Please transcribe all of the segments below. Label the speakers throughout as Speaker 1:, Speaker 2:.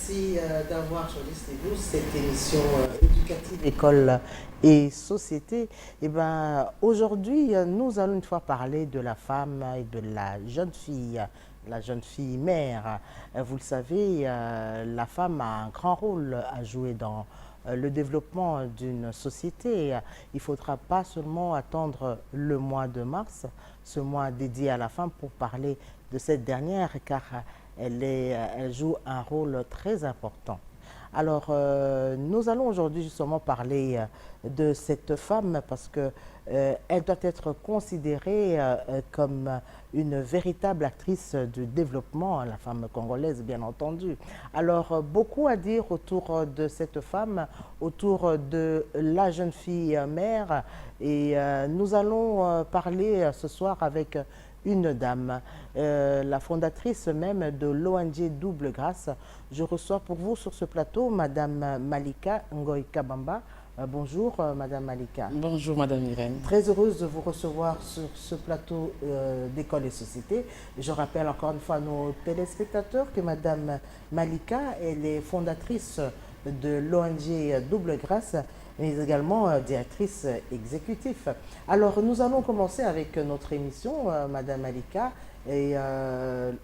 Speaker 1: Merci d'avoir choisi cette émission éducative École et Société. Et ben, aujourd'hui, nous allons une fois parler de la femme et de la jeune fille mère. Vous le savez, la femme a un grand rôle à jouer dans le développement d'une société. Il ne faudra pas seulement attendre le mois de mars, ce mois dédié à la femme, pour parler de cette dernière, car elle joue un rôle très important. Alors, nous allons aujourd'hui justement parler de cette femme parce que elle doit être considérée comme une véritable actrice du développement, la femme congolaise bien entendu. Alors, beaucoup à dire autour de cette femme, autour de la jeune fille mère, et nous allons parler ce soir avec une dame, la fondatrice même de l'ONG Double Grâce. Je reçois pour vous sur ce plateau Madame Malika Ngoï Kabamba. Bonjour Madame Malika.
Speaker 2: Bonjour Madame Irène.
Speaker 1: Très heureuse de vous recevoir sur ce plateau d'École et Société. Je rappelle encore une fois à nos téléspectateurs que Madame Malika, elle est fondatrice de l'ONG Double Grâce, mais également directrice exécutive. Alors, nous allons commencer avec notre émission, Madame Malika, et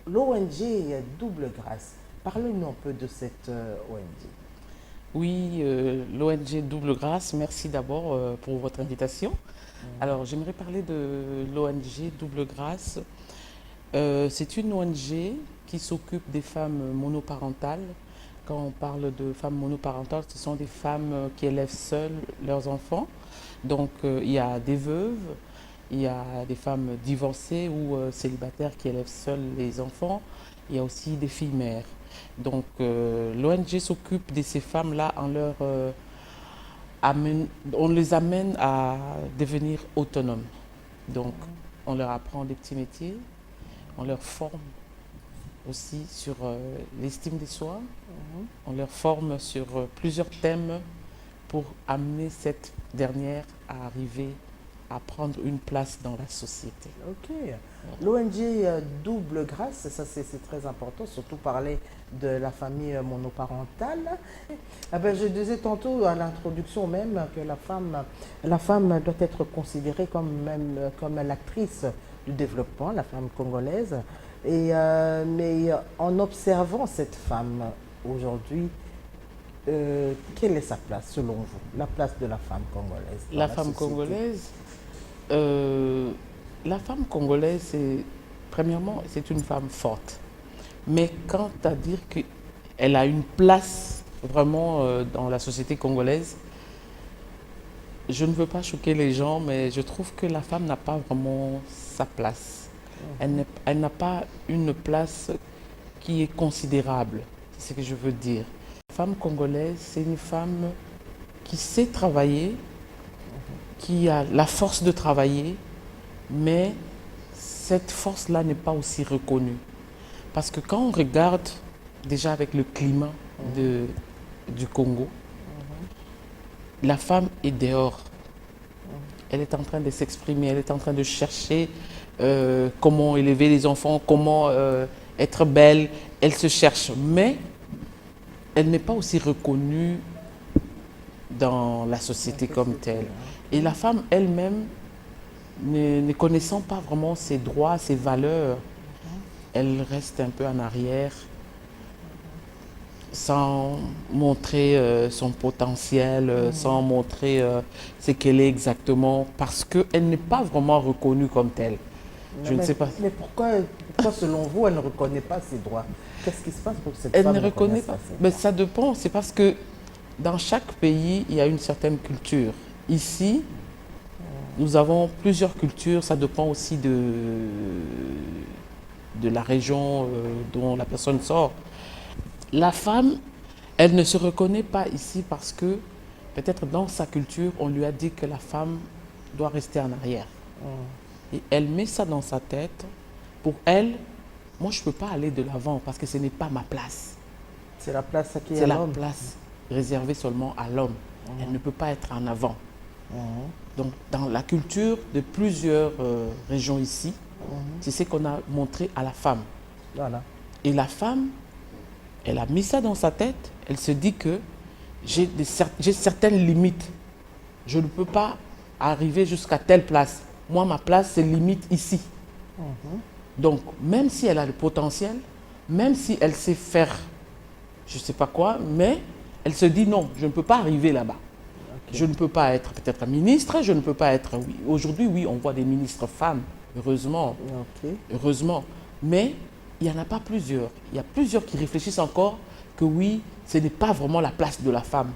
Speaker 1: l'ONG Double Grâce. Parlez-nous un peu de cette ONG.
Speaker 2: Oui, l'ONG Double Grâce, merci d'abord pour votre invitation. Alors, j'aimerais parler de l'ONG Double Grâce. C'est une ONG qui s'occupe des femmes monoparentales. Quand on parle de femmes monoparentales, ce sont des femmes qui élèvent seules leurs enfants. Donc, il y a des veuves, il y a des femmes divorcées ou célibataires qui élèvent seules les enfants. Il y a aussi des filles mères. Donc, l'ONG s'occupe de ces femmes-là on les amène à devenir autonomes. Donc, on leur apprend des petits métiers, on leur forme aussi sur l'estime de soi, on leur forme sur plusieurs thèmes pour amener cette dernière à arriver à prendre une place dans la société.
Speaker 1: Ok. L'ONG Double Grâce, ça c'est très important, surtout parler de la famille monoparentale. Ah ben, je disais tantôt à l'introduction même que la femme doit être considérée comme l'actrice du développement, la femme congolaise. Et, mais en observant cette femme aujourd'hui, quelle est sa place selon vous, la place de la femme congolaise dans
Speaker 2: La
Speaker 1: la
Speaker 2: femme
Speaker 1: société?
Speaker 2: congolaise, la femme congolaise, premièrement, c'est une femme forte. Mais quant à dire qu'elle a une place vraiment dans la société congolaise, je ne veux pas choquer les gens, mais je trouve que la femme n'a pas vraiment sa place. Elle n'a pas une place qui est considérable, c'est ce que je veux dire. La femme congolaise, c'est une femme qui sait travailler, qui a la force de travailler, mais cette force-là n'est pas aussi reconnue. Parce que quand on regarde déjà avec le climat du Congo, la femme est dehors. Elle est en train de s'exprimer, elle est en train de chercher comment élever les enfants, comment être belle. Elle se cherche, mais elle n'est pas aussi reconnue dans la société comme telle. Et la femme elle-même, ne connaissant pas vraiment ses droits, ses valeurs, elle reste un peu en arrière, sans montrer son potentiel, sans montrer ce qu'elle est exactement, parce qu'elle n'est pas vraiment reconnue comme telle. Je ne sais pas.
Speaker 1: Mais pourquoi selon vous, elle ne reconnaît pas ses droits? Qu'est-ce qui se passe pour que cette
Speaker 2: Elle
Speaker 1: femme
Speaker 2: ne reconnaît
Speaker 1: reconnaisse
Speaker 2: pas.
Speaker 1: ses
Speaker 2: Mais
Speaker 1: droits?
Speaker 2: ça dépend, c'est parce que dans chaque pays, il y a une certaine culture. Ici, nous avons plusieurs cultures, ça dépend aussi de la région dont la personne sort. La femme, elle ne se reconnaît pas ici parce que peut-être dans sa culture, on lui a dit que la femme doit rester en arrière. Et elle met ça dans sa tête. Pour elle, moi je ne peux pas aller de l'avant parce que ce n'est pas ma place.
Speaker 1: C'est la place à qui?
Speaker 2: C'est la place réservée seulement à l'homme. Elle ne peut pas être en avant. Donc, dans la culture de plusieurs régions ici, c'est ce qu'on a montré à la femme.
Speaker 1: Voilà.
Speaker 2: Et la femme, elle a mis ça dans sa tête. Elle se dit que j'ai certaines limites. Je ne peux pas arriver jusqu'à telle place. Moi, ma place, c'est limite ici. Donc, même si elle a le potentiel, même si elle sait faire, je ne sais pas quoi, mais elle se dit non, je ne peux pas arriver là-bas. Je ne peux pas être peut-être un ministre, je ne peux pas être... Oui. Aujourd'hui, oui, on voit des ministres femmes, heureusement. Heureusement. Mais il n'y en a pas plusieurs. Il y a plusieurs qui réfléchissent encore que oui, ce n'est pas vraiment la place de la femme.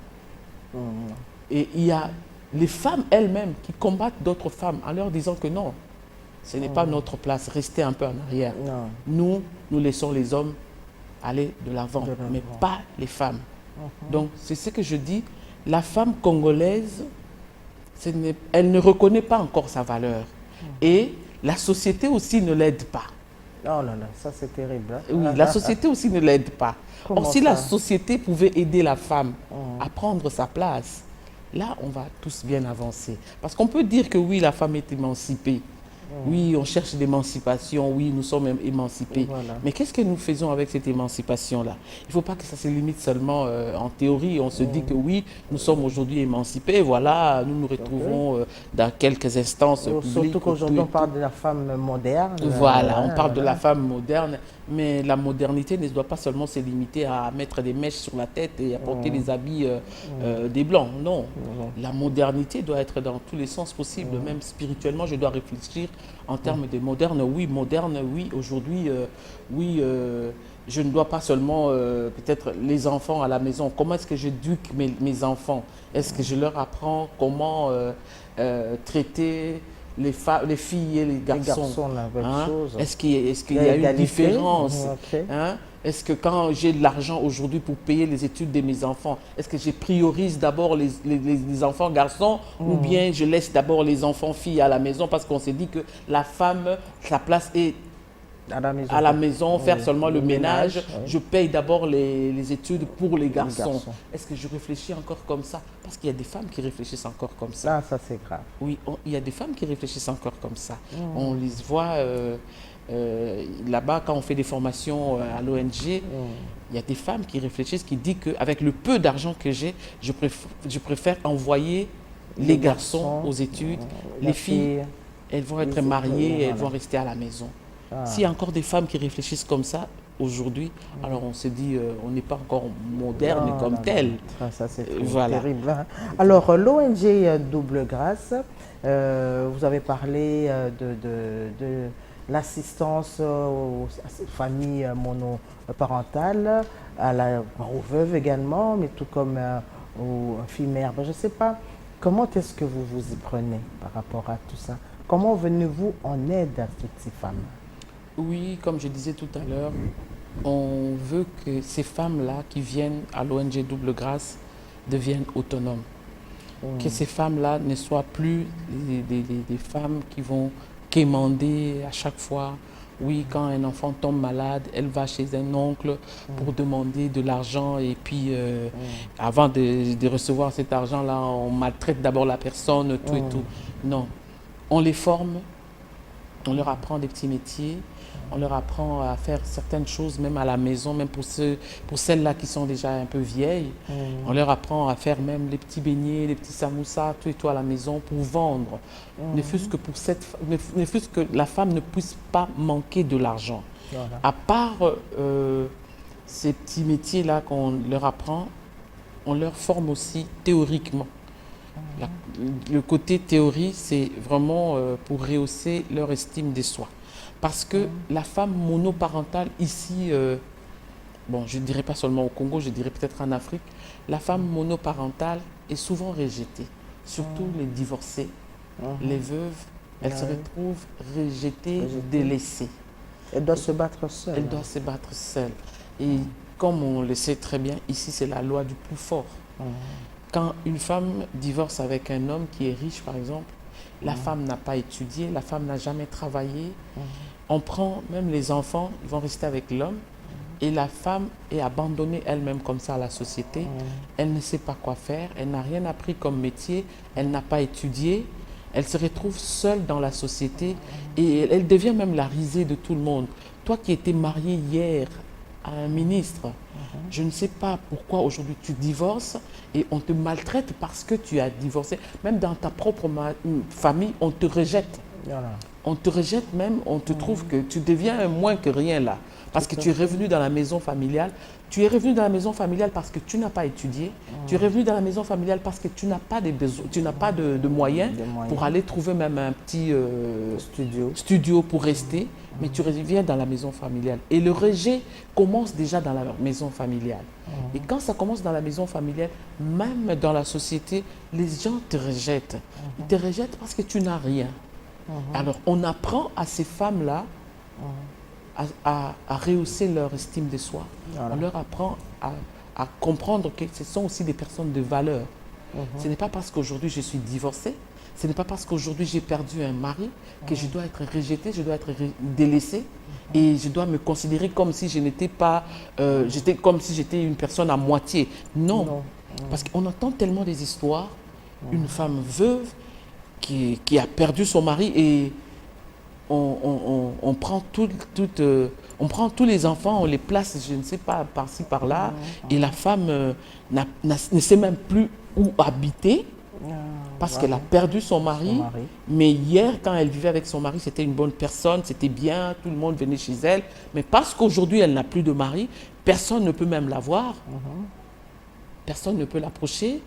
Speaker 2: Et il y a les femmes elles-mêmes qui combattent d'autres femmes en leur disant que non, ce n'est pas notre place, restez un peu en arrière. Nous laissons les hommes aller de l'avant, mais pas les femmes. Donc, c'est ce que je dis, la femme congolaise, elle ne reconnaît pas encore sa valeur. Et la société aussi ne l'aide pas.
Speaker 1: Oh là là, ça c'est terrible. Hein?
Speaker 2: Oui, la société aussi ne l'aide pas. Or, si la société pouvait aider la femme à prendre sa place, là, on va tous bien avancer. Parce qu'on peut dire que oui, la femme est émancipée. Oui, on cherche l'émancipation, oui, nous sommes émancipés. Voilà. Mais qu'est-ce que nous faisons avec cette émancipation-là? Il ne faut pas que ça se limite seulement en théorie. On se dit que oui, nous sommes aujourd'hui émancipés, voilà, nous nous retrouvons dans quelques instances publiques.
Speaker 1: Surtout qu'aujourd'hui, on parle de la femme moderne.
Speaker 2: Voilà, on parle de la femme moderne, mais la modernité ne doit pas seulement se limiter à mettre des mèches sur la tête et à porter des habits des blancs. Non, la modernité doit être dans tous les sens possibles, même spirituellement, je dois réfléchir en termes de moderne, oui, aujourd'hui, oui, je ne dois pas seulement, peut-être, les enfants à la maison. Comment est-ce que j'éduque mes enfants? Est-ce que je leur apprends comment traiter les filles et les garçons,
Speaker 1: la même chose.
Speaker 2: Est-ce qu'il y a une différence? Est-ce que quand j'ai de l'argent aujourd'hui pour payer les études de mes enfants, est-ce que je priorise d'abord les enfants garçons ou bien je laisse d'abord les enfants filles à la maison parce qu'on s'est dit que la femme, sa place est à la maison, faire seulement le ménage. Je paye d'abord les études pour les garçons. Est-ce que je réfléchis encore comme ça? Parce qu'il y a des femmes qui réfléchissent encore comme ça.
Speaker 1: Ah, ça c'est grave.
Speaker 2: Oui, il y a des femmes qui réfléchissent encore comme ça. On les voit là-bas quand on fait des formations à l'ONG. Il y a des femmes qui réfléchissent, qui disent qu'avec le peu d'argent que j'ai, je préfère envoyer les garçons aux études. Les filles, elles vont être mariées, elles vont rester à la maison. S'il y a encore des femmes qui réfléchissent comme ça aujourd'hui, alors on se dit on n'est pas encore moderne comme tel.
Speaker 1: Ça c'est terrible. Hein. Alors l'ONG Double Grâce, vous avez parlé de l'assistance aux familles monoparentales, aux veuves également, mais tout comme aux filles mères. Je ne sais pas, comment est-ce que vous vous y prenez par rapport à tout ça? Comment venez-vous en aide à toutes ces femmes?
Speaker 2: Oui, comme je disais tout à l'heure, on veut que ces femmes-là qui viennent à l'ONG Double Grâce deviennent autonomes. Que ces femmes-là ne soient plus des femmes qui vont quémander à chaque fois. Oui, quand un enfant tombe malade, elle va chez un oncle pour demander de l'argent et puis avant de recevoir cet argent-là, on maltraite d'abord la personne, tout et tout. Non, on les forme, on leur apprend des petits métiers. On leur apprend à faire certaines choses, même à la maison, même pour celles-là qui sont déjà un peu vieilles. On leur apprend à faire même les petits beignets, les petits samoussas, tout et tout à la maison pour vendre. Ne fût-ce que la femme ne puisse pas manquer de l'argent. Voilà. À part ces petits métiers-là qu'on leur apprend, on leur forme aussi théoriquement. Le côté théorie, c'est vraiment pour rehausser leur estime de soi. Parce que la femme monoparentale ici, bon, je ne dirais pas seulement au Congo, je dirais peut-être en Afrique, la femme monoparentale est souvent rejetée, surtout les divorcées, les veuves, elles se retrouvent rejetées, délaissées.
Speaker 1: Elle doit se battre seule.
Speaker 2: Elle doit se battre seule. Et comme on le sait très bien, ici c'est la loi du plus fort. Quand une femme divorce avec un homme qui est riche, par exemple, la femme n'a pas étudié, la femme n'a jamais travaillé. On prend même les enfants, ils vont rester avec l'homme. Et la femme est abandonnée elle-même comme ça à la société. Elle ne sait pas quoi faire, elle n'a rien appris comme métier, elle n'a pas étudié. Elle se retrouve seule dans la société et elle devient même la risée de tout le monde. Toi qui étais marié hier à un ministre. Je ne sais pas pourquoi aujourd'hui tu divorces et on te maltraite parce que tu as divorcé. Même dans ta propre famille, on te rejette.
Speaker 1: Voilà.
Speaker 2: On te rejette même, on te trouve que tu deviens moins que rien là. Parce que tu es revenu dans la maison familiale. Tu es revenu dans la maison familiale parce que tu n'as pas étudié. Tu es revenu dans la maison familiale parce que tu n'as pas de besoins, tu n'as pas de moyens pour aller trouver même un petit studio pour rester. Mais tu reviens dans la maison familiale. Et le rejet commence déjà dans la maison familiale. Et quand ça commence dans la maison familiale, même dans la société, les gens te rejettent. Ils te rejettent parce que tu n'as rien. Alors, on apprend à ces femmes-là à rehausser leur estime de soi. Voilà. On leur apprend à comprendre que ce sont aussi des personnes de valeur. Ce n'est pas parce qu'aujourd'hui je suis divorcée, ce n'est pas parce qu'aujourd'hui j'ai perdu un mari que je dois être rejetée, je dois être délaissée et je dois me considérer comme si je n'étais pas, comme si j'étais une personne à moitié. Non. Parce qu'on entend tellement des histoires, une femme veuve qui a perdu son mari et on prend on prend tous les enfants, on les place, je ne sais pas, par-ci, par-là, et la femme ne sait même plus où habiter parce qu'elle a perdu son mari. Mais hier, quand elle vivait avec son mari, c'était une bonne personne, c'était bien, tout le monde venait chez elle. Mais parce qu'aujourd'hui, elle n'a plus de mari, personne ne peut même la voir, personne ne peut l'approcher.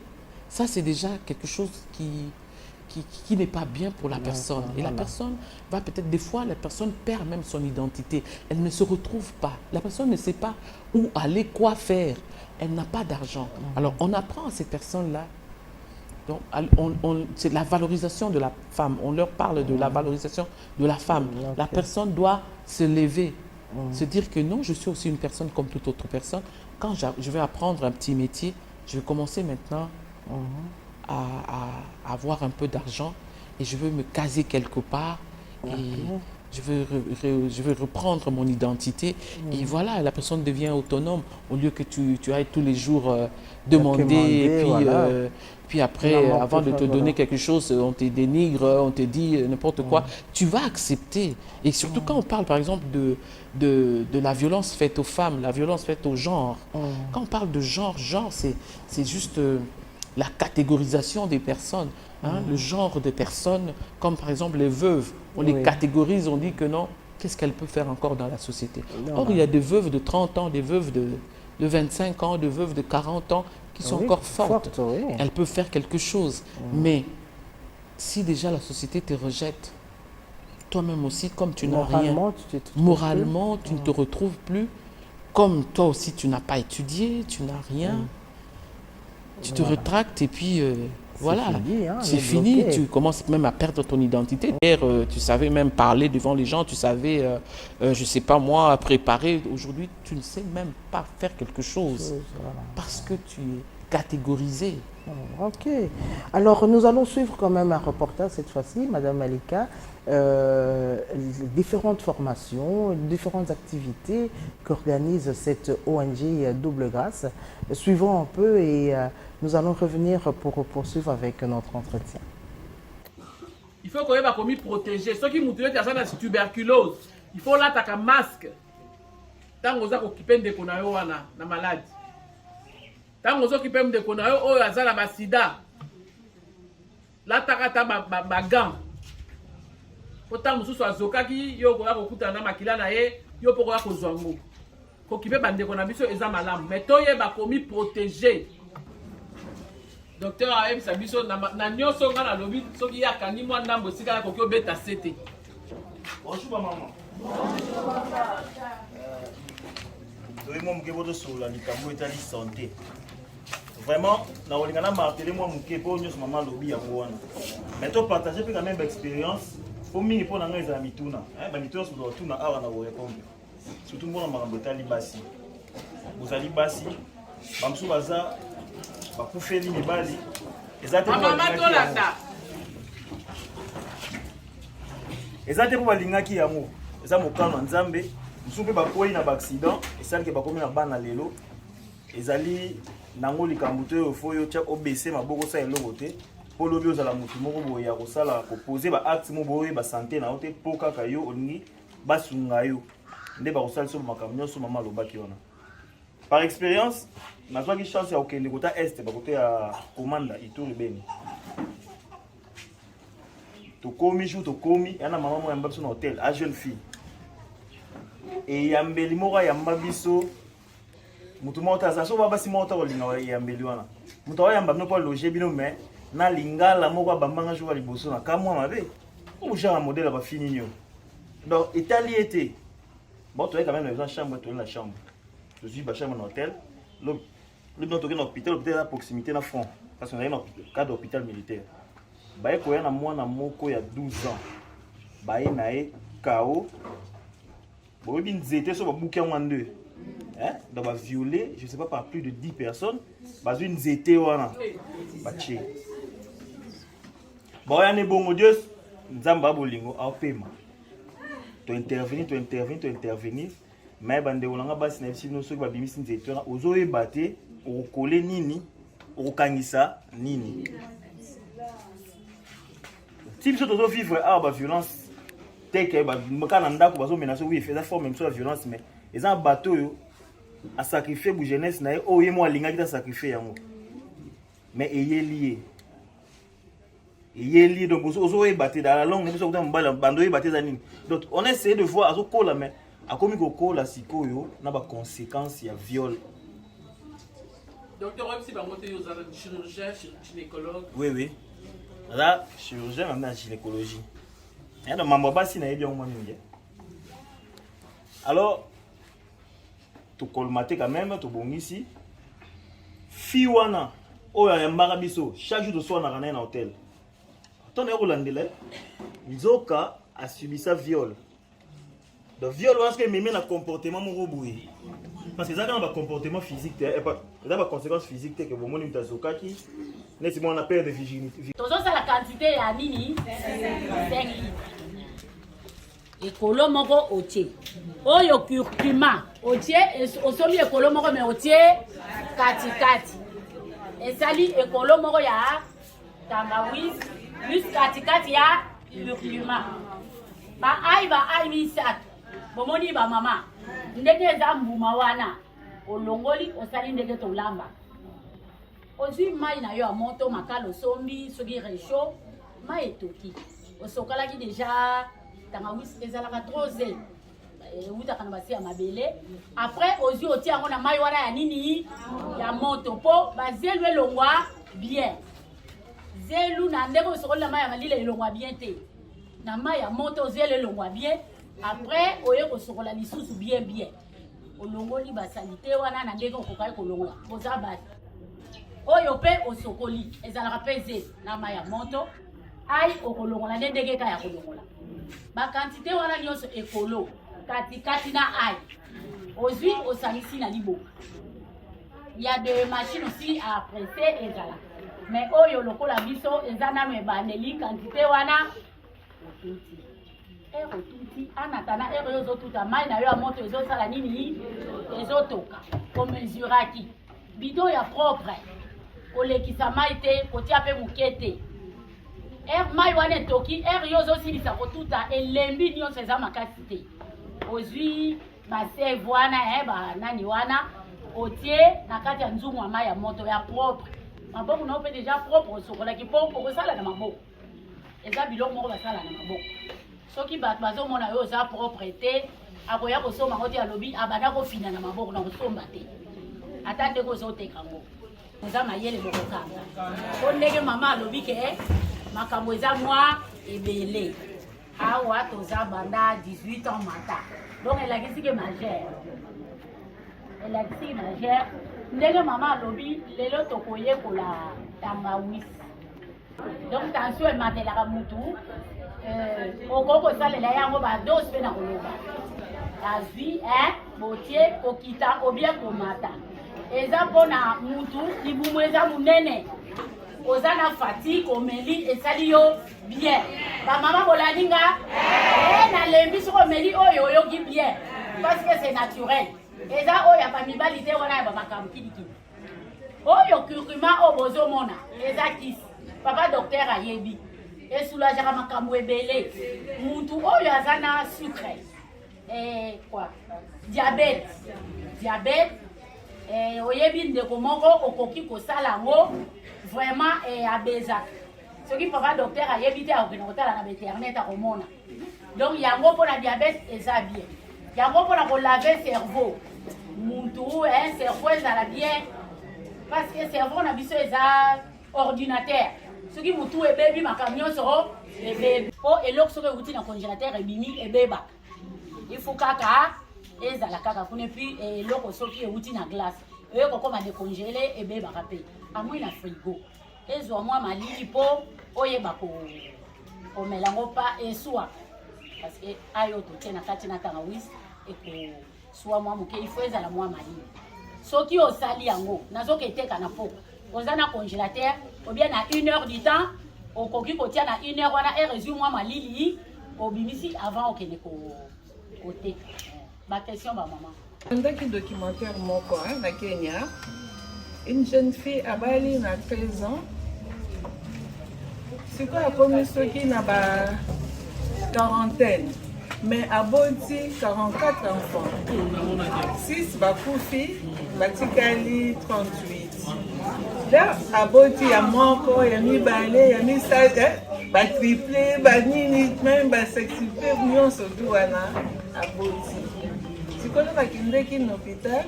Speaker 2: Ça, c'est déjà quelque chose qui n'est pas bien pour la personne. Et la personne va peut-être, des fois, la personne perd même son identité. Elle ne se retrouve pas. La personne ne sait pas où aller, quoi faire. Elle n'a pas d'argent. Alors, on apprend à ces personnes-là. Donc, c'est la valorisation de la femme. On leur parle de la valorisation de la femme. La personne doit se lever, se dire que non, je suis aussi une personne comme toute autre personne. Quand je vais apprendre un petit métier, je vais commencer maintenant à avoir un peu d'argent et je veux me caser quelque part et je veux reprendre mon identité et voilà, la personne devient autonome au lieu que tu ailles tous les jours demander et puis, voilà. Puis après, avant de te donner quelque chose, on te dénigre, on te dit n'importe quoi. Tu vas accepter. Et surtout quand on parle par exemple de la violence faite aux femmes, la violence faite au genre. Quand on parle de genre, c'est juste la catégorisation des personnes, le genre de personnes, comme par exemple les veuves. On les catégorise, on dit que non, qu'est-ce qu'elle peut faire encore dans la société? Or, il y a des veuves de 30 ans, des veuves de 25 ans, des veuves de 40 ans qui sont encore fortes. Elles peuvent faire quelque chose. Mais si déjà la société te rejette, toi-même aussi, comme tu n'as rien, moralement, tu ne te retrouves plus, comme toi aussi, tu n'as pas étudié, tu n'as rien, tu te retractes et puis voilà, c'est fini, tu commences même à perdre ton identité. Tu savais même parler devant les gens, tu savais, je ne sais pas moi, préparer. Aujourd'hui, tu ne sais même pas faire quelque chose parce que tu es catégorisé.
Speaker 1: Ok. Alors, nous allons suivre quand même un reportage cette fois-ci, Madame Malika. Différentes formations, différentes activités qu'organise cette ONG Double Grâce. Suivons un peu et nous allons revenir pour poursuivre avec notre entretien.
Speaker 3: Il faut qu'on ait protéger. Ceux qui ont la tuberculose, il faut là un masque. Tant que vous avez occupé de la maladie. Tant que vous avez occupé de la sida. Là, tu as un gant. Autant que vous soyez zokaki, yo ko okuta na makila na ye, yo poko ko zwango. Ko kibe bande ko na biso eza malamu, mais to ye ba komi protéger. Docteur a ebisa biso na nyoso nga na lobi soki ya kangi mwa ndambo sika ko kyo beta sete.
Speaker 4: Bonjour maman. Bonjour papa. Moi muke boto sur la likambo etali santé. Vraiment, na olingana marteler moi muke po nyoso maman lobi ya wana. Mais to partager pe quand même expérience. Pour moi, pour les amis, tout na awa na répondre. Surtout moi, makambo tali basi. Vous allez basi, bamsu baza, ba kufeli mibali. Ezate pour balingaki yango. Eza mokano nzambe, musu pe ba koyi na ba accident, esali ke ba komi na bana lelo. Ezali nango likambo to foyo tia obc maboko sa eloko te. Pour le bio, la mutu moko boya ko sala ko poser ba acte mo boye ba santé na ote po kaka yo olingi basunga yo. nde bakosala so makambo nyonso mama alobaki wana. Par expérience nazwaki chance ya kokende kota este bakote ya komanda Ituri Beni. Tokomi jour tokomi yana mama mo yamba biso na hôtel a jeune fille. Et yambeli moko yamba biso mutu moko aza so baba si moko kolinga yambeli wana. Mutu yamba bino po loger bino mais na lingala moko bambanga jour liboso na kamwa mabe. Ou genre modèle ba fini nyo. Donc Italie était bon, tu es quand même dans la chambre, tu es dans la chambre. Je suis dans un hôtel. Le notre hôpital, l'hôpital à proximité dans front. Parce qu'on a un cadre d'hôpital militaire. Bah, il y a moi na moko il y a 12 ans. Bah, il y a KO. Bon, il y a une sur le bouquet en deux. Hein? Donc, bah, violé, je ne sais pas, par plus de 10 personnes. Bah, une zété wana. Bah, tché. Bon, il y a un bon Dieu. Nzamba bolingo au paiement. Tu intervenir. Mais bande olanga basi na bisi noso ba bimisi nzeto na ozo ebate okole nini okangisa nini. Si biso tozo vivre ba violence teke ba makana ndako bazo menacer oui fait la forme même sur la violence mais les en bateau yo a sacrifier bu jeunesse na o yemo alinga kita sacrifier yango. Mais eyeli donc ozo ebate dans la longue biso kota mbala bando ebate za nini. Donc on essaie de voir azo kola mais a commis coco la sikoyo n'a pas conséquence il y a viol.
Speaker 3: Docteur si ba moté yo za chirurgien gynécologue.
Speaker 4: Oui. Là chirurgien même en gynécologie. Et donc maman basi na yebi on mingi. Alors to colmater quand même to bongisi. Fi wana o ya mbara biso chaque jour de soir na kana na hôtel. Ton est rolandele. Nzoka a subi sa viol. Le viol, parce que même le comportement est parce que ça a un comportement physique, ça a des conséquences physiques que vous avez dit. Mais on a peur de virginité.
Speaker 5: Tout ça, la quantité est nini 5 litres. Et kolo moko otie. Oyo curcuma otie osomi ekolo moko mais otie kati. Et sali ekolo moko ya tangawizi plus kati ya curcuma. Ba ai misatu. Bomoni ba mama ndenge za mbuma wana olongoli osali ndenge to lamba ozwi mai na yo moto makalo sombi soki réchaud mai etoki osokala ki déjà tangawisi ezalaka trop zel uta kana basi ya mabele après ozwi oti yango na mai wana ya nini ya moto po bazelu elongwa bien zelu na ndenge osokola mai ya malila elongwa bien te na mai ya moto zelu elongwa bien. Après, oye ko sokola lisusu bien. Olongoli ba salité wana na ndenge okokai kolongola. Boza bat. Oyo pe osokoli ezala peze na maya moto. Ai okolongola ndenge ka ya kolongola. Ba quantité wana nyonso ekolo. Kati na ai. Ozwi osalisi na libo. Il y a des machines aussi à presser ezala. Mais oyo lokola biso ezana no ebandeli quantité wana otuti. Tuti anatana yozo tuta mai na yo a moto ezo sala nini ezo toka ko mesuraki bidon ya propre olekisa mai te kotia pe mukete mai wana toki yozo silisa ko tuta elembi nyonso eza makasi te ozwi base wana ba nani wana otie na kati ya nzungu ya mai ya moto ya propre maboko na pe déjà propre sokola ki po ko sala na maboko eza biloko moko basala na maboko. Soki bat bazo mona yo za propreté akoya ko soma ngoti ya lobi abana ko fina na maboko na ko somba te atande ko zo te kango za mayele boko kanga ko ndenge mama lobi ke makambo eza mwa ebele awa to za banda 18 ans mata donc elle a dit que majeur ndenge mama lobi lelo to koye ko la tangawisi donc tension e matela mutu okoko salela yango ba dose pe na koloba azwi botie okita obien komata eza pona mutu libumu eza munene oza na fatigue omeli esali yo bien ba mama bolaninga na lembi soko omeli oyo oyoki bien parce que c'est naturel eza oyo ba mibali te wana ya ba makambo kidiki oyo curcuma obozo mona eza kisi papa docteur ayebi et soulagera makambo ebele mutu oyo azana sucre quoi diabète oyebi ndeko moko okoki kosala yango vraiment abezaka soki papa docteur ayebi te akokende kotala na bainternet akomona donc yango mpona diabète eza bien yango mpona kolave cerveau muntu cerveau ezala bien parce que cerveau na biso eza ordinateur soki mutu ebebi makambo nyonso ebebi po eloko soki euti na congélateur ebimi ebebaka il faut kaka ezala kaka kuna epuis eloko soki euti na glace eyoka koma décongélé ebebaka mpe amwi na frigo ezwa mwa malili mpo oyeba komela yango mpa eswa parce que ayo totie na kati na tangawisi ekoswa mwa moke il faut ezala mwa malili soki osali yango nazoka eteka na poko oza na congélateur obien na 1 heure du temps okoki kotia na 1 heure wana eresu mwa malili obimisi avant okende koteka baquestion bamama
Speaker 6: andaki documentaire moko na Kenya une jeune fille abali na 13 ans sikoyo akomi soki na ba quarantaine mais aboti 44 enfants 6 bakufi batikali 38 là aboti ya moko ya mibale ya misate batriple banini même basexuple nyonso tu wana aboti sikoyo bakendeki na hôpital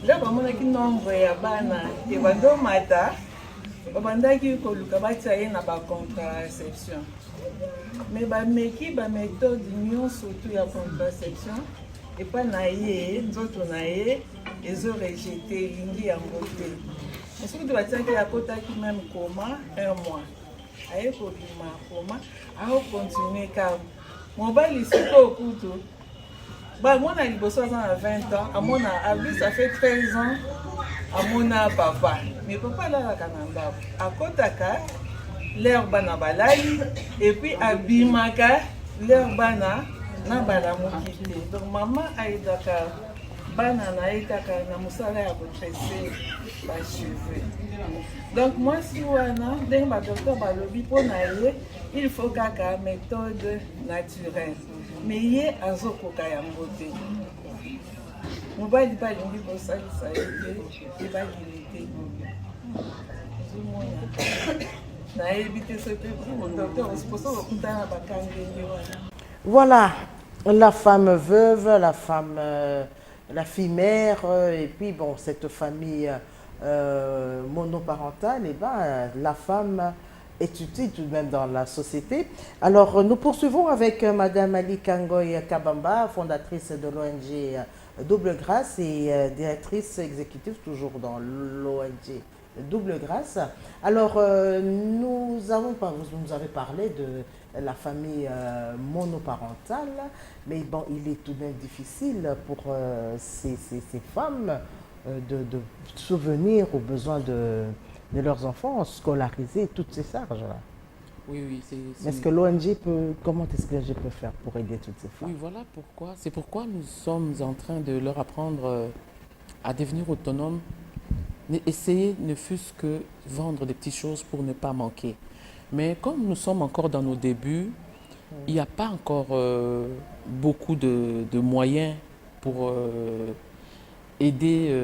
Speaker 6: nde bamonaki nombre ya bana ebandomata babandaki koluka batia ye na bacontraception mais bameki baméthode nyonso tu ya contraception epa na ye nzoto na ye ezorejete elingi yango te soki to batiaki akotaki même coma 1 mois aye kobima coma aokontinue kaka mobali sikoyo kutu bamona liboso aza na 20 ans amona abi ça fait 13 ans amona papa mais papa alalaka na ndako akotaka l'air bana balali et puis abimaka l'air bana na balamuki te donc mama aidaka bana na ye kaka na mosala ya kotrese bacheveux donc mwasi wana ndenge badocteur balobi mpo na ye il faut kaka méthode naturelle mais ye azokoka yango te mobali balingi kosalisa ye te ebakili te ozomona nayebi te soki docteur osposa kokutana bakangeli wana.
Speaker 1: Voilà, la femme veuve, la femme, la fille mère, et puis bon, cette famille monoparentale, et ben, la femme est utile tout de même dans la société. Alors, nous poursuivons avec Madame Ali Kangoy Kabamba, fondatrice de l'ONG Double Grâce et directrice exécutive toujours dans l'ONG Double Grâce. Alors, vous nous avez parlé de la famille monoparentale, mais bon, il est tout de même difficile pour ces femmes de souvenir aux besoins de leurs enfants scolarisés, toutes ces charges-là.
Speaker 2: Oui,
Speaker 1: Est-ce que l'ONG peut, comment est-ce que l'ONG peut faire pour aider toutes ces femmes?
Speaker 2: Oui, voilà pourquoi. C'est pourquoi nous sommes en train de leur apprendre à devenir autonomes. Essayer ne fût-ce que vendre des petites choses pour ne pas manquer. Mais comme nous sommes encore dans nos débuts, il n'y a pas encore beaucoup de moyens pour aider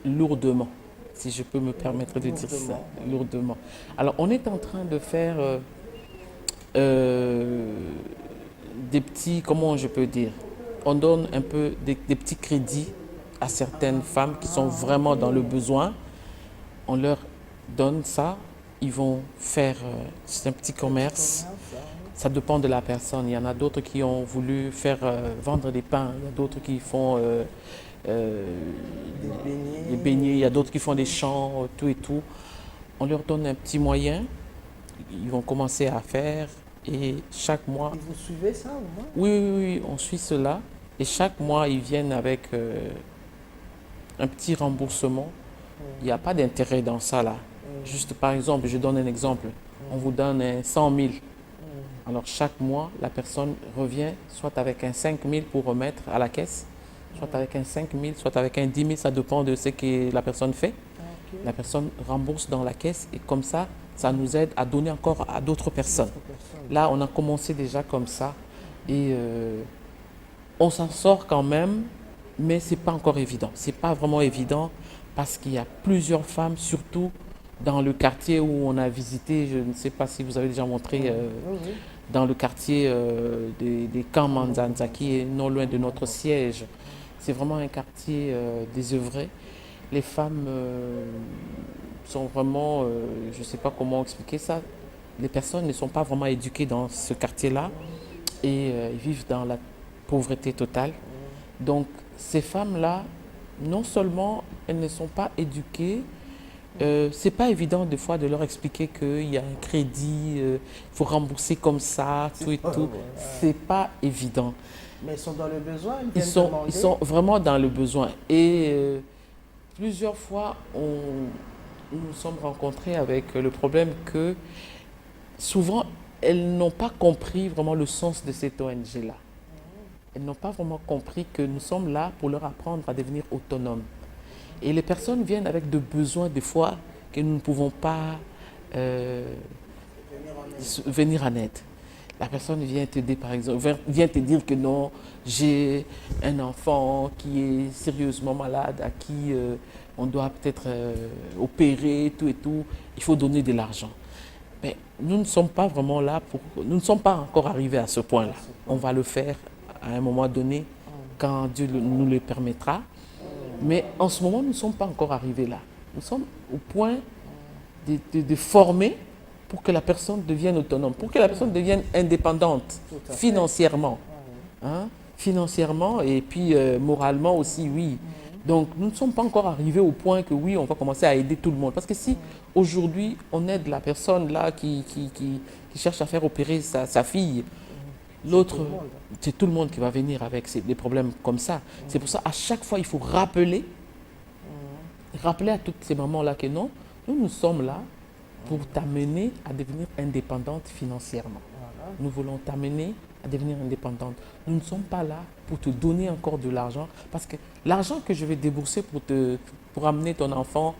Speaker 2: lourdement, si je peux me permettre de dire ça, lourdement. Alors, on est en train de faire des petits, comment je peux dire, on donne un peu des petits crédits à certaines femmes qui sont vraiment dans le besoin. On leur donne ça, ils vont faire c'est un petit commerce. Ça dépend de la personne. Il y en a d'autres qui ont voulu faire vendre des pains, il y a d'autres qui font des beignets, il y a d'autres qui font des champs, tout et tout. On leur donne un petit moyen, ils vont commencer à faire et chaque mois...
Speaker 1: Et vous suivez ça au moins?
Speaker 2: Oui, on suit cela et chaque mois ils viennent avec un petit remboursement. Il n'y a pas d'intérêt dans ça là. Juste par exemple, je donne un exemple, on vous donne 100 000. Alors chaque mois, la personne revient soit avec un 5 000 pour remettre à la caisse, soit avec un 5 000, soit avec un 10 000, ça dépend de ce que la personne fait. La personne rembourse dans la caisse et comme ça, ça nous aide à donner encore à d'autres personnes. Là, on a commencé déjà comme ça. Et on s'en sort quand même, mais c'est pas encore évident. C'est pas vraiment évident parce qu'il y a plusieurs femmes, surtout dans le quartier où on a visité. Je ne sais pas si vous avez déjà montré dans le quartier des camps Manzanza, qui est non loin de notre siège. C'est vraiment un quartier désœuvré. Les femmes sont vraiment, je ne sais pas comment expliquer ça, les personnes ne sont pas vraiment éduquées dans ce quartier-là et ils vivent dans la pauvreté totale. Donc ces femmes-là, non seulement elles ne sont pas éduquées, c'est pas évident des fois de leur expliquer qu'il y a un crédit, il faut rembourser comme ça, tout et tout. C'est pas évident.
Speaker 1: Mais ils sont dans le besoin,
Speaker 2: Ils sont vraiment dans le besoin. Et plusieurs fois, nous nous sommes rencontrés avec le problème que souvent, elles n'ont pas compris vraiment le sens de cette ONG-là. Elles n'ont pas vraiment compris que nous sommes là pour leur apprendre à devenir autonomes. Et les personnes viennent avec des besoins, des fois, que nous ne pouvons pas venir en aide. La personne vient t'aider, par exemple, vient te dire que non, j'ai un enfant qui est sérieusement malade, à qui on doit peut-être opérer, tout et tout, il faut donner de l'argent. Mais nous ne sommes pas vraiment là pour... Nous ne sommes pas encore arrivés à ce point-là. On va le faire à un moment donné, quand Dieu nous le permettra. Mais en ce moment, nous ne sommes pas encore arrivés là. Nous sommes au point de former pour que la personne devienne autonome, pour que la personne devienne indépendante financièrement. Hein? Financièrement et puis moralement aussi, oui. Donc, nous ne sommes pas encore arrivés au point que oui, on va commencer à aider tout le monde. Parce que si aujourd'hui, on aide la personne là qui cherche à faire opérer sa fille, l'autre, c'est tout le monde qui va venir avec des problèmes comme ça. C'est pour ça, à chaque fois, il faut rappeler à toutes ces mamans-là que non, nous sommes là pour t'amener à devenir indépendante financièrement. Nous voulons t'amener à devenir indépendante. Nous ne sommes pas là pour te donner encore de l'argent, parce que l'argent que je vais débourser pour amener ton enfant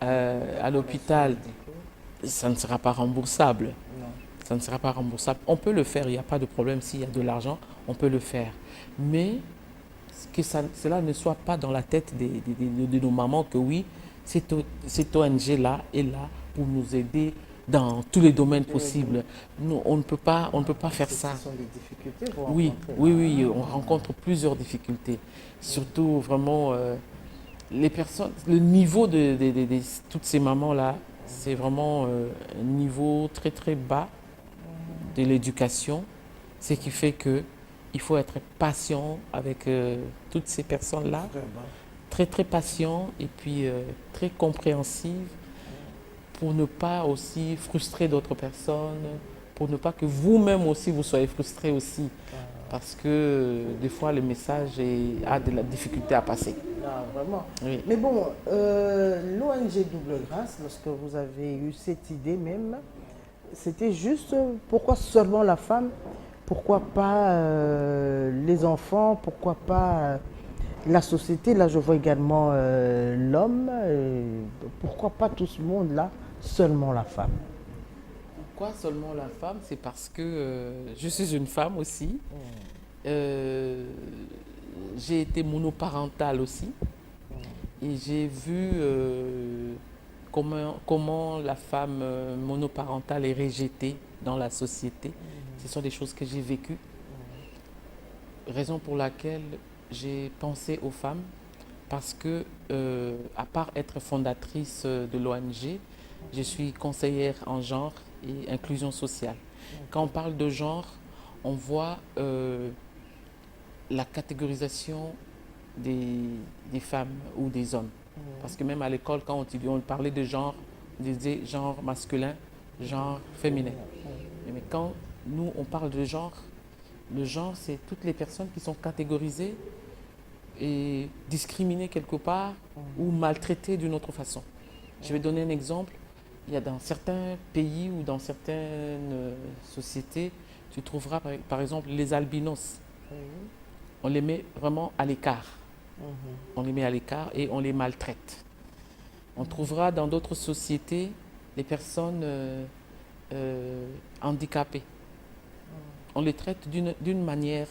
Speaker 2: à l'hôpital, ça ne sera pas remboursable. Ça ne sera pas remboursable. On peut le faire, il n'y a pas de problème. S'il y a de l'argent, on peut le faire. Mais que cela ne soit pas dans la tête de nos mamans que oui, cette ONG-là est là pour nous aider dans tous les domaines possibles. Nous, on ne peut pas faire ça.
Speaker 1: Ce sont des difficultés.
Speaker 2: Oui, on rencontre plusieurs difficultés. Surtout vraiment les personnes, le niveau de toutes ces mamans-là, c'est vraiment un niveau très très bas de l'éducation, ce qui fait qu'il faut être patient avec toutes ces personnes-là, très très patient et puis très compréhensive pour ne pas aussi frustrer d'autres personnes, pour ne pas que vous-même aussi vous soyez frustrés aussi, parce que des fois le message a de la difficulté à passer.
Speaker 1: Ah, vraiment.
Speaker 2: Oui.
Speaker 1: Mais bon, l'ONG Double Grâce, lorsque vous avez eu cette idée même, c'était juste pourquoi seulement la femme, pourquoi pas les enfants, pourquoi pas la société. Là, je vois également l'homme. Pourquoi pas tout ce monde-là, seulement la femme?
Speaker 2: Pourquoi seulement la femme? C'est parce que je suis une femme aussi. J'ai été monoparentale aussi. Et j'ai vu comment la femme monoparentale est rejetée dans la société. Ce sont des choses que j'ai vécues. Raison pour laquelle j'ai pensé aux femmes, parce que, à part être fondatrice de l'ONG, je suis conseillère en genre et inclusion sociale. Quand on parle de genre, on voit la catégorisation des femmes ou des hommes. Parce que même à l'école, quand on parlait de genre, on disait genre masculin, genre féminin. Mais quand nous, on parle de genre, le genre, c'est toutes les personnes qui sont catégorisées et discriminées quelque part ou maltraitées d'une autre façon. Je vais donner un exemple. Il y a dans certains pays ou dans certaines sociétés, tu trouveras par exemple les albinos. On les met vraiment à l'écart. On les met à l'écart et on les maltraite. On trouvera dans d'autres sociétés les personnes handicapées. on les traite d'une manière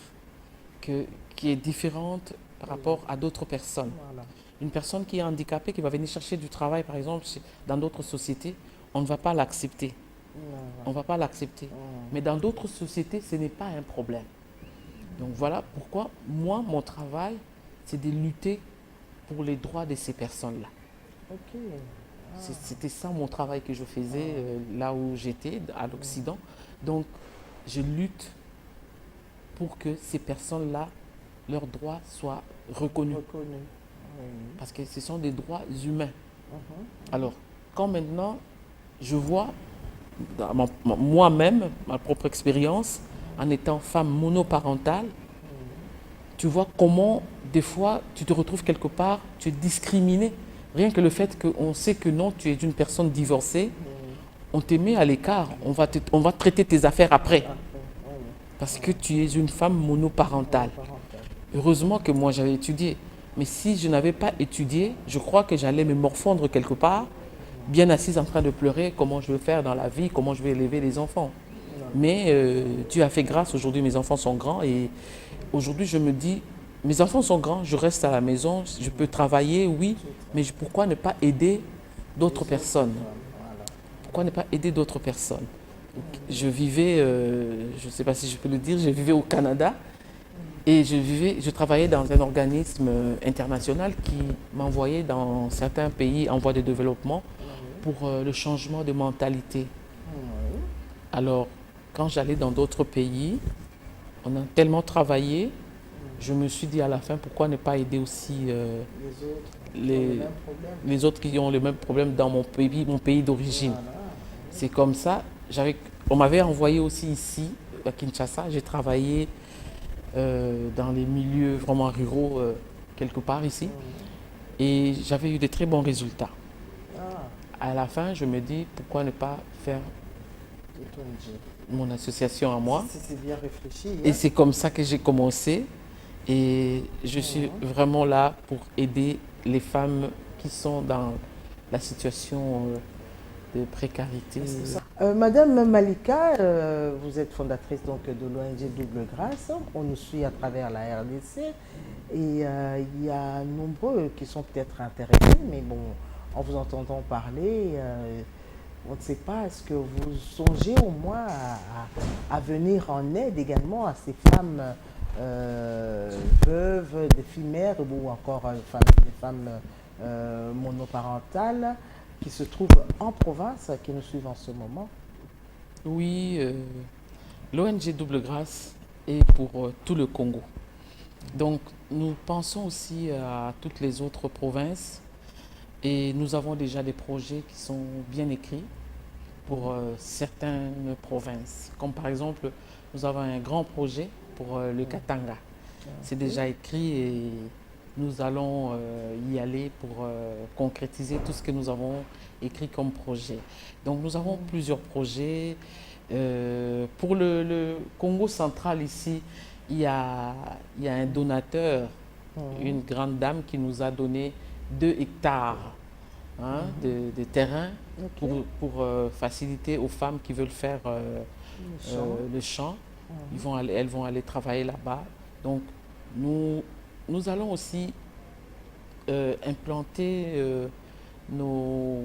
Speaker 2: qui est différente par rapport à d'autres personnes.
Speaker 1: Voilà.
Speaker 2: Une personne qui est handicapée, qui va venir chercher du travail, par exemple, dans d'autres sociétés, on ne va pas l'accepter. On ne va pas l'accepter. Mais dans d'autres sociétés, ce n'est pas un problème. Donc voilà pourquoi moi, mon travail, c'est de lutter pour les droits de ces personnes-là.
Speaker 1: Ok.
Speaker 2: C'était ça mon travail que je faisais là où j'étais, à l'Occident. Donc, je lutte pour que ces personnes-là, leurs droits soient reconnus.
Speaker 1: Reconnu. Oui.
Speaker 2: Parce que ce sont des droits humains.
Speaker 1: Mhm.
Speaker 2: Alors, quand maintenant, je vois moi-même, ma propre expérience, en étant femme monoparentale, tu vois comment, des fois, tu te retrouves quelque part, tu es discriminé. Rien que le fait qu'on sait que non, tu es une personne divorcée, on te met à l'écart, on va traiter tes affaires après. Parce que tu es une femme monoparentale. Heureusement que moi j'avais étudié. Mais si je n'avais pas étudié, je crois que j'allais me morfondre quelque part, bien assise en train de pleurer, comment je vais faire dans la vie, comment je vais élever les enfants. Mais Dieu a fait grâce, aujourd'hui mes enfants sont grands et aujourd'hui je me dis, mes enfants sont grands, je reste à la maison, je peux travailler, oui, mais pourquoi ne pas aider d'autres personnes? Pourquoi ne pas aider d'autres personnes? Je vivais, je ne sais pas si je peux le dire, je vivais au Canada et je travaillais dans un organisme international qui m'envoyait dans certains pays en voie de développement pour le changement de mentalité. Alors, quand j'allais dans d'autres pays, on a tellement travaillé, je me suis dit à la fin, pourquoi ne pas aider aussi les autres qui ont le même problème dans mon pays d'origine. C'est comme ça, on m'avait envoyé aussi ici, à Kinshasa, j'ai travaillé dans les milieux vraiment ruraux, quelque part ici, et j'avais eu de très bons résultats. À la fin, je me dis, pourquoi ne pas faire mon association à moi?
Speaker 1: C'est bien réfléchi.
Speaker 2: Et c'est comme ça que j'ai commencé. Et je suis vraiment là pour aider les femmes qui sont dans la situation de précarité.
Speaker 1: Madame Malika, vous êtes fondatrice donc, de l'ONG Double Grâce. On nous suit à travers la RDC. Et il y a nombreux qui sont peut-être intéressés, mais bon, en vous entendant parler, on ne sait pas, est-ce que vous songez au moins à venir en aide également à ces femmes veuves, des filles mères ou encore des femmes monoparentales qui se trouvent en province, qui nous suivent en ce moment?
Speaker 2: Oui, l'ONG Double Grâce est pour tout le Congo. Donc nous pensons aussi à toutes les autres provinces et nous avons déjà des projets qui sont bien écrits pour certaines provinces. Comme par exemple, nous avons un grand projet pour le Katanga. C'est déjà écrit et nous allons y aller pour concrétiser tout ce que nous avons écrit comme projet. Donc nous avons plusieurs projets. Pour le Congo central ici, il y a un donateur, une grande dame qui nous a donné 2 hectares de terrain pour faciliter aux femmes qui veulent faire le champ. Elles vont aller travailler là-bas. Donc nous allons aussi implanter nos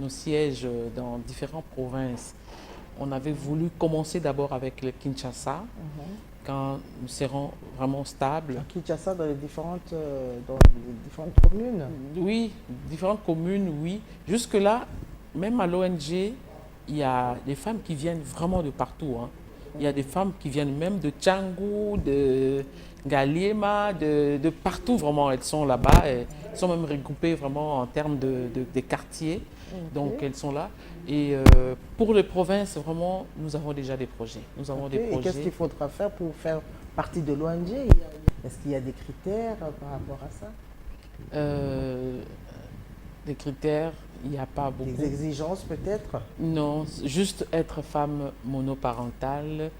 Speaker 2: sièges dans différentes provinces. On avait voulu commencer d'abord avec le Kinshasa, quand nous serons vraiment stables.
Speaker 1: À Kinshasa, dans les différentes communes?
Speaker 2: Oui, différentes communes, oui. Jusque-là, même à l'ONG, il y a des femmes qui viennent vraiment de partout. Il y a des femmes qui viennent même de Tchangou, de Ngaliema, de partout vraiment. Elles sont là-bas. Elles sont même regroupées vraiment en termes de quartiers. Donc elles sont là. Et pour les provinces, vraiment, nous avons déjà des projets. Nous avons des projets.
Speaker 1: Et qu'est-ce qu'il faudra faire pour faire partie de l'ONG? Est-ce qu'il y a des critères par rapport à ça?
Speaker 2: Des critères, il n'y a pas beaucoup.
Speaker 1: Des exigences peut-être?
Speaker 2: Non, juste être femme monoparentale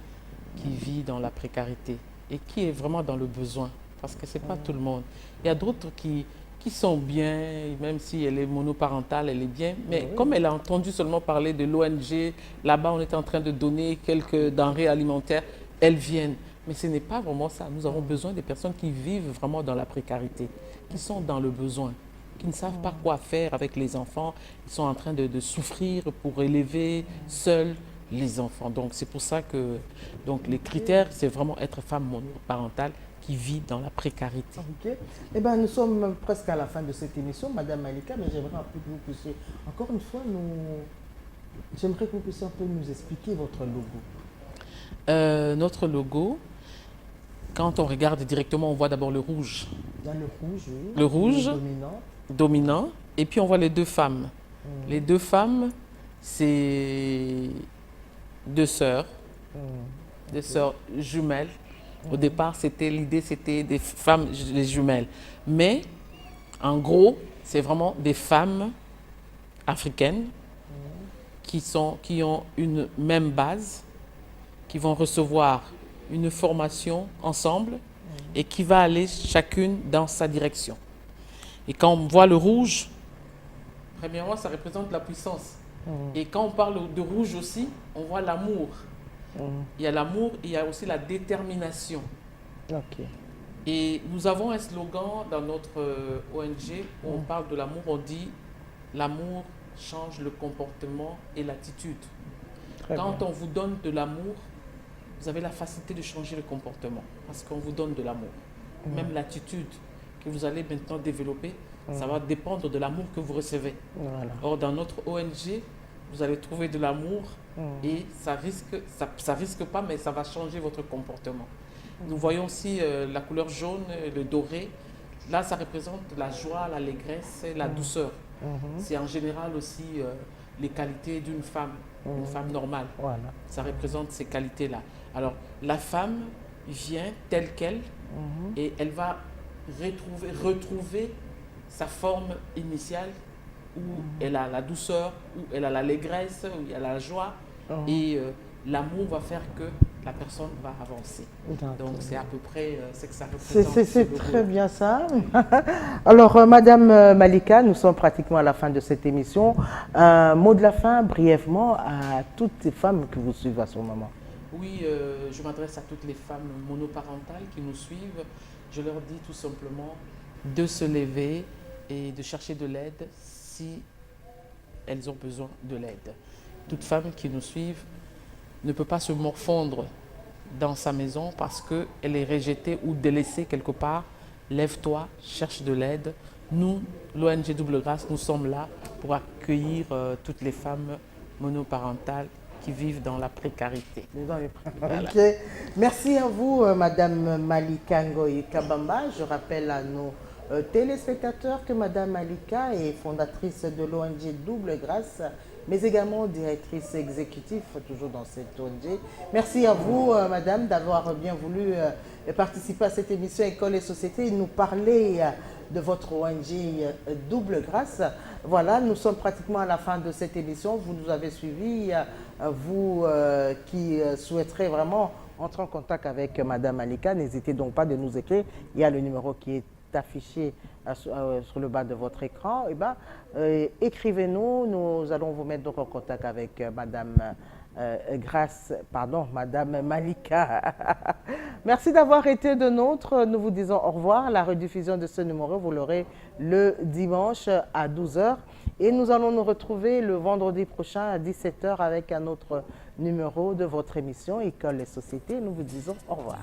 Speaker 2: qui vit dans la précarité et qui est vraiment dans le besoin. Parce que ce n'est pas tout le monde. Il y a d'autres qui qui sont bien, même si elle est monoparentale, elle est bien. Mais
Speaker 1: Oui.
Speaker 2: comme elle a entendu seulement parler de l'ONG, là-bas on est en train de donner quelques denrées alimentaires, elles viennent. Mais ce n'est pas vraiment ça. Nous avons besoin des personnes qui vivent vraiment dans la précarité, qui sont dans le besoin, qui ne savent pas quoi faire avec les enfants. Ils sont en train de souffrir pour élever seuls les enfants. Donc c'est pour ça que donc, les critères, c'est vraiment être femme monoparentale qui vit dans la précarité.
Speaker 1: Ok. Eh bien, nous sommes presque à la fin de cette émission, Madame Malika, mais j'aimerais un peu que vous puissiez, encore une fois, j'aimerais que vous puissiez un peu nous expliquer votre logo.
Speaker 2: Notre logo, quand on regarde directement, on voit d'abord le rouge
Speaker 1: Il y a le rouge, oui.
Speaker 2: Le rouge.
Speaker 1: dominant.
Speaker 2: dominant, et puis on voit les deux femmes. Les deux femmes, c'est deux sœurs jumelles. Au départ, l'idée, c'était des femmes les jumelles. Mais, en gros, c'est vraiment des femmes africaines qui ont une même base, qui vont recevoir une formation ensemble et qui va aller chacune dans sa direction. Et quand on voit le rouge, premièrement, ça représente la puissance. Et quand on parle de rouge aussi, on voit l'amour. Il y a l'amour et il y a aussi la détermination.
Speaker 1: Ok.
Speaker 2: Et nous avons un slogan dans notre ONG où on parle de l'amour, on dit l'amour change le comportement et l'attitude. Quand on vous donne de l'amour, vous avez la facilité de changer le comportement parce qu'on vous donne de l'amour. Même l'attitude que vous allez maintenant développer, ça va dépendre de l'amour que vous recevez.
Speaker 1: Voilà.
Speaker 2: Or, dans notre ONG, vous allez trouver de l'amour et ça risque pas, mais ça va changer votre comportement. Nous voyons aussi la couleur jaune, le doré. Là, ça représente la joie, l'allégresse et la douceur. C'est en général aussi les qualités d'une femme, une femme normale.
Speaker 1: Voilà.
Speaker 2: Ça représente ces qualités-là. Alors, la femme vient telle qu'elle et elle va retrouver sa forme initiale où elle a la douceur, où elle a l'allégresse, où elle a la joie. Et l'amour va faire que la personne va avancer. Donc, c'est à peu près ce que ça représente.
Speaker 1: C'est très bien ça. Alors, Madame Malika, nous sommes pratiquement à la fin de cette émission. Un mot de la fin, brièvement, à toutes les femmes que vous suivez à ce moment.
Speaker 2: Oui, je m'adresse à toutes les femmes monoparentales qui nous suivent. Je leur dis tout simplement de se lever et de chercher de l'aide si elles ont besoin de l'aide. Toute femme qui nous suit ne peut pas se morfondre dans sa maison parce qu'elle est rejetée ou délaissée quelque part. Lève-toi, cherche de l'aide. Nous, l'ONG Double Grâce, nous sommes là pour accueillir toutes les femmes monoparentales qui vivent dans la précarité.
Speaker 1: Voilà. Okay. Merci à vous, Madame Malika Ngoyi Kabamba. Je rappelle à nos téléspectateurs que Madame Malika est fondatrice de l'ONG Double Grâce, mais également directrice exécutive, toujours dans cette ONG. Merci à vous, Madame, d'avoir bien voulu participer à cette émission École et Société et nous parler de votre ONG Double Grâce. Voilà, nous sommes pratiquement à la fin de cette émission. Vous nous avez suivis, vous qui souhaiterez vraiment entrer en contact avec Madame Malika, n'hésitez donc pas de nous écrire. Il y a le numéro qui est affiché sur le bas de votre écran. Eh ben, écrivez-nous, nous allons vous mettre donc en contact avec Madame Madame Malika. Merci d'avoir été de nôtres. Nous vous disons au revoir. La rediffusion de ce numéro, vous l'aurez le dimanche à 12 h. Et nous allons nous retrouver le vendredi prochain à 17 h avec un autre numéro de votre émission École et Société. Nous vous disons au revoir.